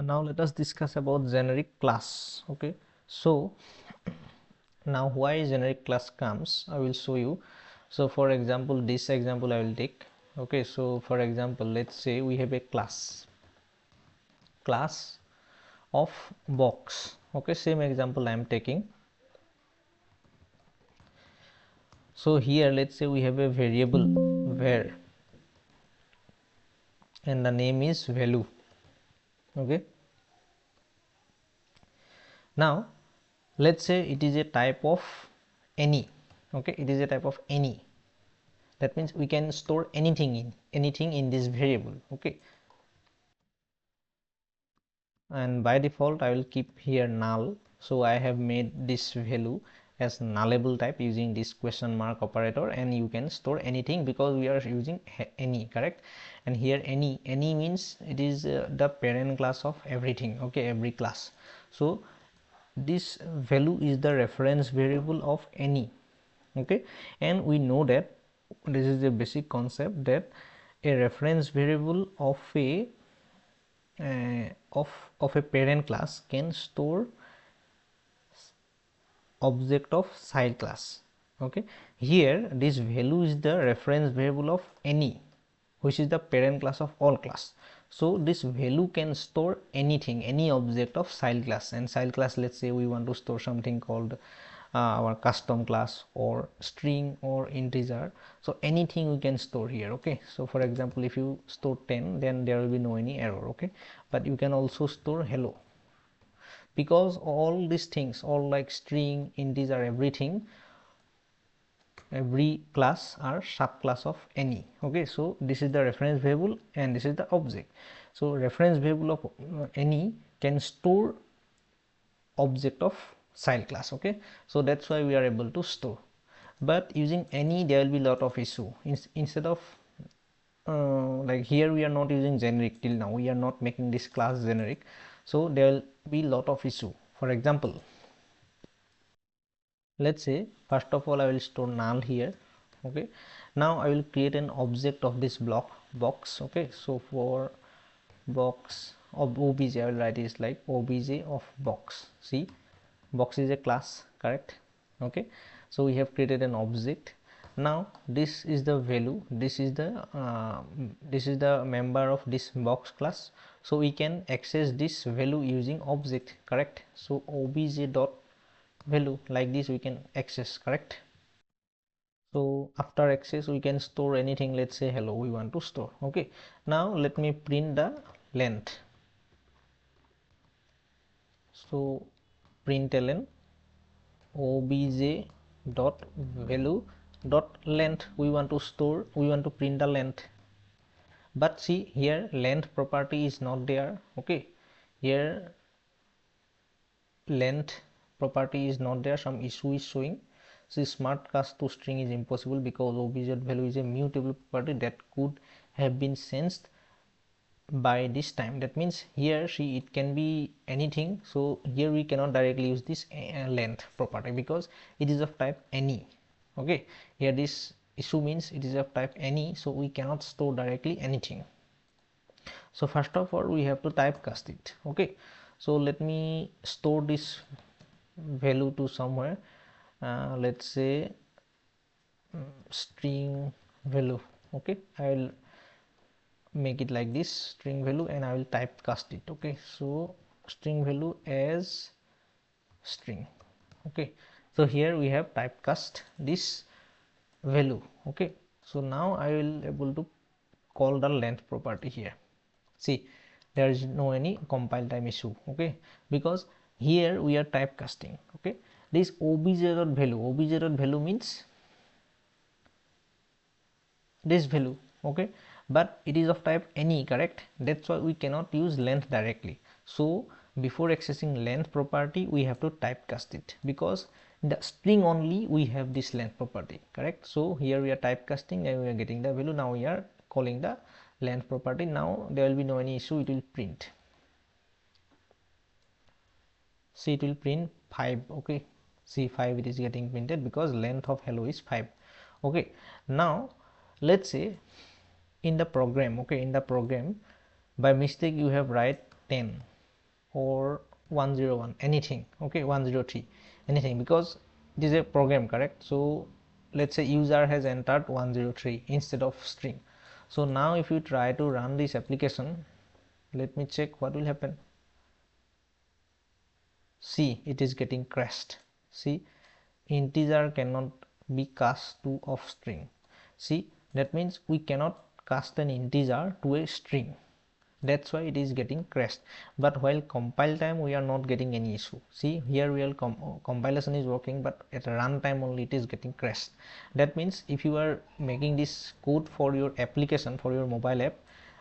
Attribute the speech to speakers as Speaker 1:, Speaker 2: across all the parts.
Speaker 1: Now let us discuss about generic class. Okay, so now why generic class comes, I will show you. So for example, this example I will take. Okay, so for example, let's say we have a class of box. Okay, same example I am taking. So here let's say we have a variable var and the name is value. Okay, now let's say it is a type of any. Okay, it is a type of any. That means we can store anything in this variable. Okay, and by default I will keep here null. So I have made this value as nullable type using this question mark operator, and you can store anything because we are using any, correct? And here any means it is the parent class of everything. Okay, every class. So this value is the reference variable of any. Okay, and we know that this is a basic concept that a reference variable of a of a parent class can store object of child class. Okay, here this value is the reference variable of any, which is the parent class of all class. So this value can store anything, any object of child class. And child class, let's say we want to store something called our custom class or string or integer, so anything we can store here. Okay, so for example, if you store 10, then there will be no any error. Okay, but you can also store hello, because all these things, all like string, integer, everything, every class are subclass of any. Okay, so this is the reference variable and this is the object. So reference variable of any can store object of child class. Okay, so that's why we are able to store. But using any, there will be a lot of issue. Instead of like here we are not using generic till now, we are not making this class generic, so there will be a lot of issue. For example, let's say first of all I will store null here. Okay, now I will create an object of this box. Okay, so for box of obj I will write is like obj of box. See, box is a class, correct? Okay, so we have created an object. Now this is the value, this is the member of this box class, so we can access this value using object, correct? So obj dot value, like this we can access, correct? So after access we can store anything. Let's say hello we want to store. Okay, now let me print the length. So println obj dot value dot length, we want to store, we want to print the length. But see here length property is not there. Okay, here length property is not there, some issue is showing. So smart cast to string is impossible because obj value is a mutable property that could have been sensed by this time. That means here see it can be anything, so here we cannot directly use this length property because it is of type any. Okay, here this issue means it is of type any, so we cannot store directly anything. So first of all we have to typecast it. Okay, so let me store this value to somewhere. Let's say string value. Okay, I will make it like this, string value, and I will typecast it. Okay, so string value as string. Okay, so here we have typecast this value. Okay, so now I will able to call the length property here. See, there is no any compile time issue. Okay, because here we are typecasting. Okay, this obj.value means this value. Okay, but it is of type any, correct? That's why we cannot use length directly. So before accessing length property we have to typecast it, because in the string only we have this length property, correct? So here we are typecasting and we are getting the value. Now we are calling the length property. Now there will be no any issue, it will print. See, it will print 5. Okay, see 5 it is getting printed because length of hello is 5. Okay, now let's say in the program, okay, in the program by mistake you have write 10. or 101, anything. Okay, 103, anything, because it is a program, correct? So let's say user has entered 103 instead of string. So now if you try to run this application, let me check what will happen. See, it is getting crashed. See, integer cannot be cast to of string. See, that means we cannot cast an integer to a string. That's why it is getting crashed. But while compile time we are not getting any issue. See, here real compilation is working, but at runtime only it is getting crashed. That means if you are making this code for your application, for your mobile app,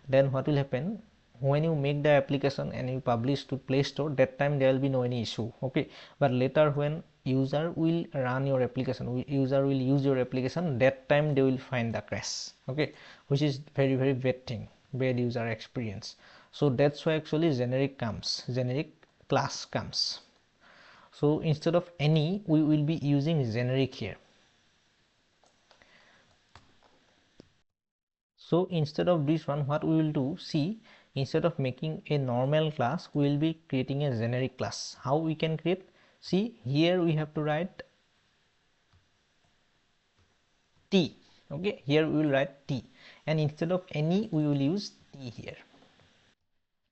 Speaker 1: then what will happen? When you make the application and you publish to Play Store, that time there will be no any issue. Okay, but later when user will run your application, user will use your application, that time they will find the crash. Okay, which is very bad thing, bad user experience. So that's why actually generic class comes. So instead of any, we will be using generic here. So instead of this one, what we will do, see, instead of making a normal class, we will be creating a generic class. How we can create? See, here we have to write T. Okay, here we will write T, and instead of any, we will use T here.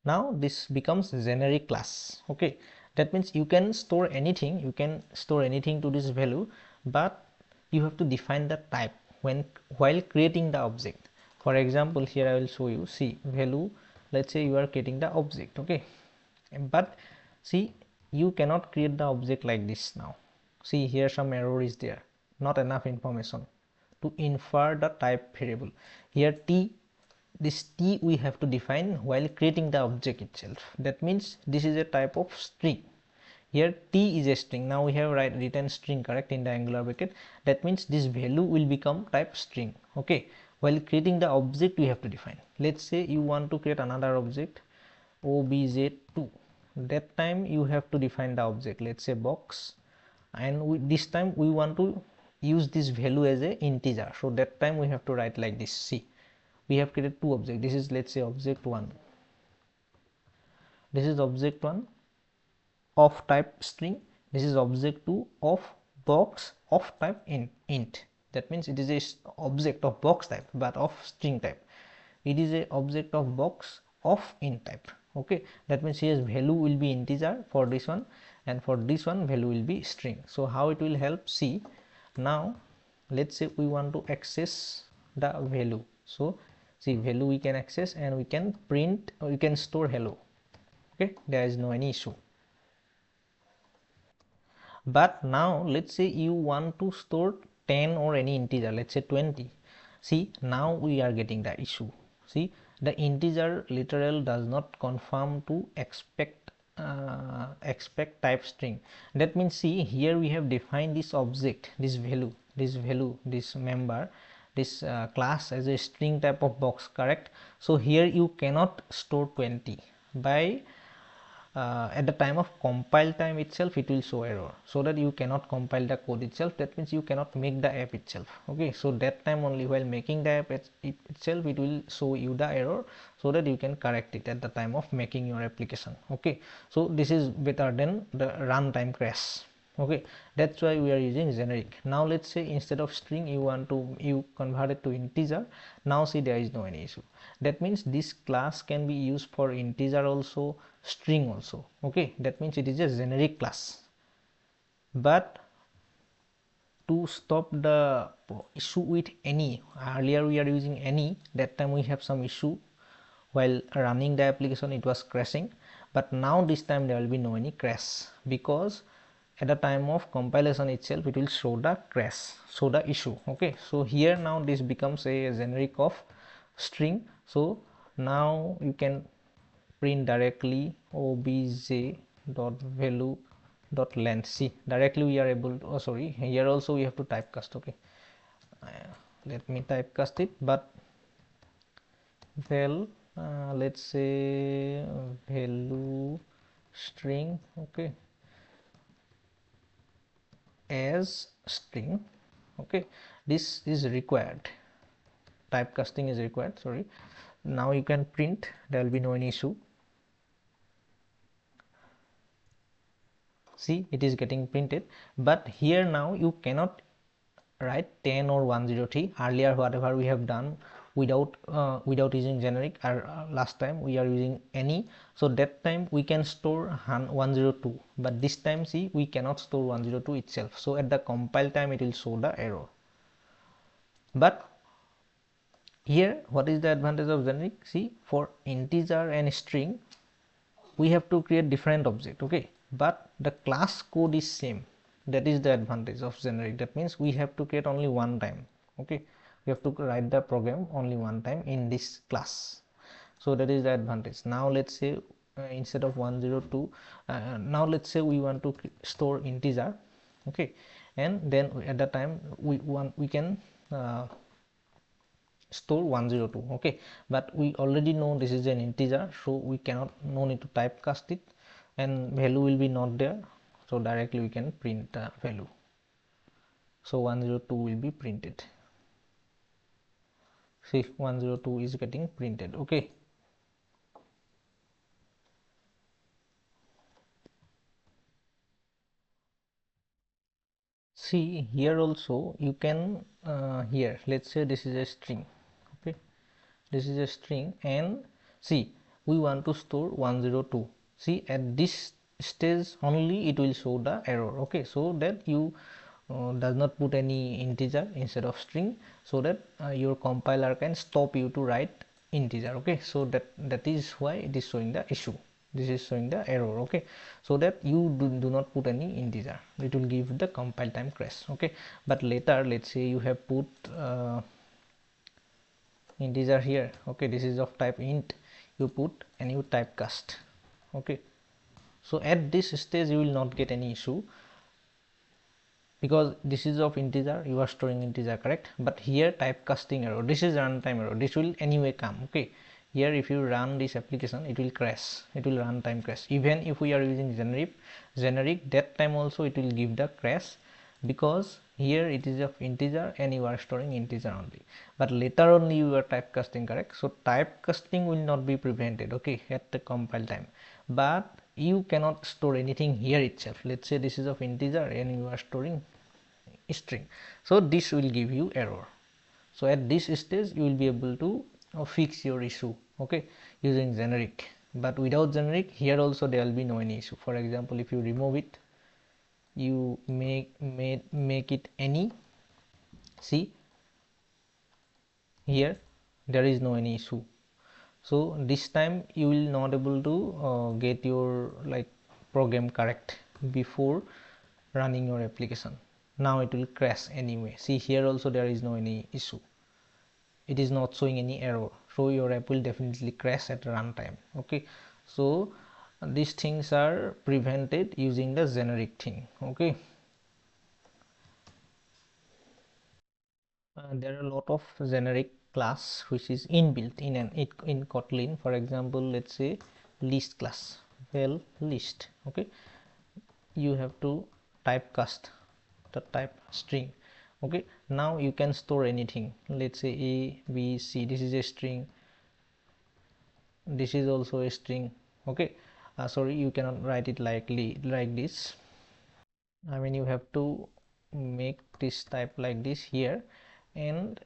Speaker 1: Now this becomes generic class. Okay, that means you can store anything, to this value, but you have to define the type while creating the object. For example, here I will show you. See, value, let's say you are creating the object. Okay, but see, you cannot create the object like this. Now see, here some error is there, not enough information to infer the type variable. Here T, this T we have to define while creating the object itself. That means this is a type of string. Here T is a string. Now we have written string, correct, in the angular bracket. That means this value will become type string. Okay, while creating the object we have to define. Let's say you want to create another object, obj2. That time you have to define the object, let's say box, and this time we want to use this value as a integer. So that time we have to write like this. See, we have created two objects. This is, let's say, object 1. This is object 1 of type string. This is object 2 of box of type int. That means it is a object of box type but of string type. It is a object of box of int type. Okay, that means here value will be integer for this one, and for this one value will be string. So how it will help? See, now let's say we want to access the value. So see, value we can access, and we can print, or we can store hello. Okay, there is no any issue. But now let's say you want to store 10 or any integer, let's say 20. See, now we are getting the issue. See, the integer literal does not conform to expect type string. That means, see, here we have defined this object, this value, this member, this class as a string type of box, correct? So here you cannot store 20. By at the time of compile time itself it will show error, so that you cannot compile the code itself. That means you cannot make the app itself. Okay, so that time only while making the app itself it will show you the error, so that you can correct it at the time of making your application. Okay, so this is better than the runtime crash. Okay, that's why we are using generic. Now let's say instead of string you convert it to integer. Now see, there is no any issue. That means this class can be used for integer also, string also. Okay, that means it is a generic class. But to stop the issue with any, earlier we are using any, that time we have some issue while running the application, it was crashing. But now this time there will be no any crash, because at the time of compilation itself it will show the crash, show the issue. Okay, so here now this becomes a generic of string. So now you can print directly obj dot value dot length. See, directly we are able to, oh sorry, here also we have to typecast. Okay, let me typecast it, but val let's say value string. Okay, as string. Okay, this is required, typecasting is required, sorry. Now you can print, there will be no any issue. see it is getting printed. But here now you cannot write 10 or 103. Earlier whatever we have done without using generic, last time we are using any, so that time we can store 102, but this time see we cannot store 102 itself. So at the compile time it will show the error. But here what is the advantage of generic? See, for integer and string we have to create different object, okay, but the class code is same. That is the advantage of generic. That means we have to create only one time, okay, we have to write the program only one time in this class. So that is the advantage. Now let's say instead of 102, now let's say we want to store integer, okay, and then at that time we can store 102, okay, but we already know this is an integer, so we cannot, no need to typecast it, and value will be not there, so directly we can print the value. So 102 will be printed. See, 102 is getting printed, okay. See, here also you can here let's say this is a string, okay, this is a string, and see we want to store 102. See, at this stage only it will show the error, okay, so that you does not put any integer instead of string, so that your compiler can stop you to write integer, okay. So that is why it is showing the issue, this is showing the error, okay, so that you do not put any integer, it will give the compile time crash, okay. But later let's say you have put integer here, okay, this is of type int, you put and you typecast, okay, so at this stage you will not get any issue because this is of integer, you are storing integer, correct. But here typecasting error, this is runtime error, this will anyway come, okay. Here if you run this application it will crash, it will runtime crash. Even if we are using generic that time also it will give the crash, because here it is of integer and you are storing integer only, but later only you are typecasting, correct. So typecasting will not be prevented, okay, at the compile time, but you cannot store anything here itself. Let's say this is of integer and you are storing string, so this will give you error. So at this stage you will be able to fix your issue, okay, using generic. But without generic, here also there will be no any issue. For example, if you remove it, you make it any, see here there is no any issue. So this time you will not able to get your like program correct before running your application. Now it will crash anyway. See, here also there is no any issue, it is not showing any error, so your app will definitely crash at runtime, okay. So these things are prevented using the generic thing, okay. There are a lot of generic class which is inbuilt in Kotlin. For example, let's say list class, well list, okay, you have to typecast the type string, okay. Now you can store anything, let's say a b c, this is a string, this is also a string, okay. Sorry, you cannot write it like this, I mean you have to make this type like this here, and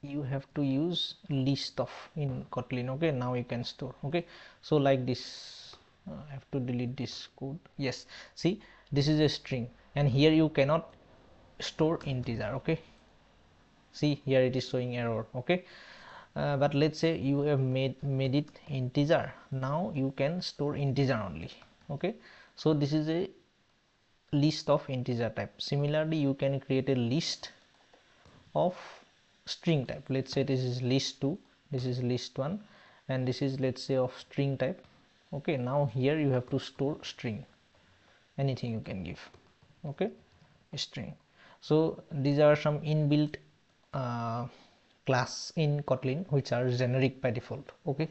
Speaker 1: you have to use list of in Kotlin, okay. Now you can store, okay. So like this, I have to delete this code, yes. See, this is a string and here you cannot store integer, okay. See, here it is showing error, okay. But let's say you have made it integer, now you can store integer only, okay. So this is a list of integer type. Similarly, you can create a list of string type. Let's say this is list 2, this is list 1, and this is, let's say, of string type, okay. Now here you have to store string, anything you can give, okay, string. So these are some inbuilt class in Kotlin which are generic by default, okay.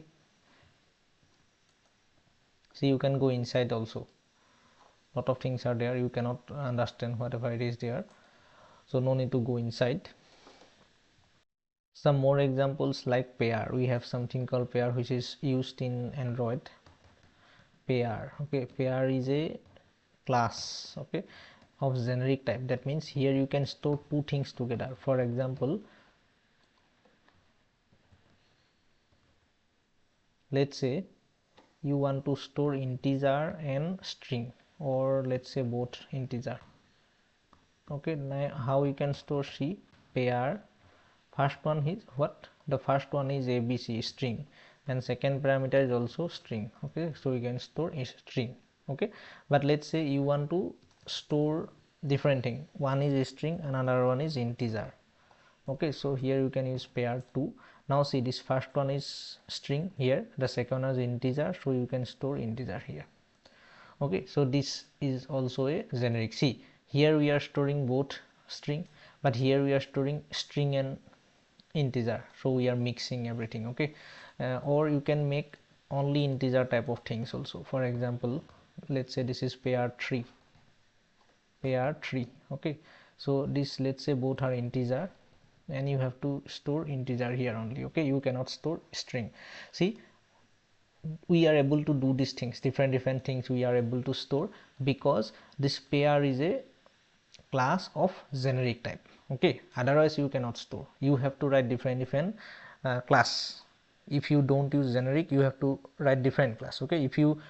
Speaker 1: So you can go inside also, lot of things are there, you cannot understand whatever it is there, so no need to go inside. Some more examples like pair, we have something called pair which is used in Android. Pair, okay, pair is a class, okay, of generic type. That means here you can store two things together. For example, let's say you want to store integer and string, or let's say both integer. Okay, now how you can store? C pair, first one is what? The first one is abc string, and second parameter is also string. Okay, so you can store a string. Okay, but let's say you want to store different thing, one is a string, another one is integer. Okay, so here you can use pair 2. Now see, this first one is string here, the second one is integer, so you can store integer here. Okay, so this is also a generic. See, here we are storing both string, but here we are storing string and integer, so we are mixing everything. Okay, or you can make only integer type of things also. For example, let's say this is pair 3. Okay, so this, let's say both are integer, and you have to store integer here only. Okay, you cannot store string. See, we are able to do these things, different things we are able to store, because this pair is a class of generic type. Okay, otherwise you cannot store. You have to write different class. If you don't use generic, you have to write different class. Okay, if you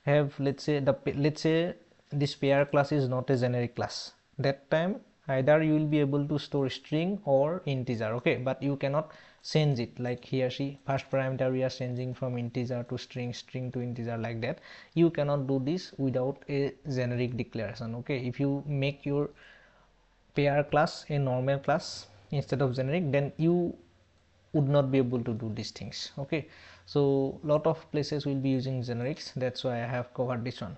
Speaker 1: have, let's say this pair class is not a generic class, that time either you will be able to store string or integer. Okay, but you cannot change it like here. See, first parameter we are changing from integer to string, string to integer, like that. You cannot do this without a generic declaration. Okay, if you make your pair class a normal class instead of generic, then you would not be able to do these things. Okay, so lot of places will be using generics, that's why I have covered this one.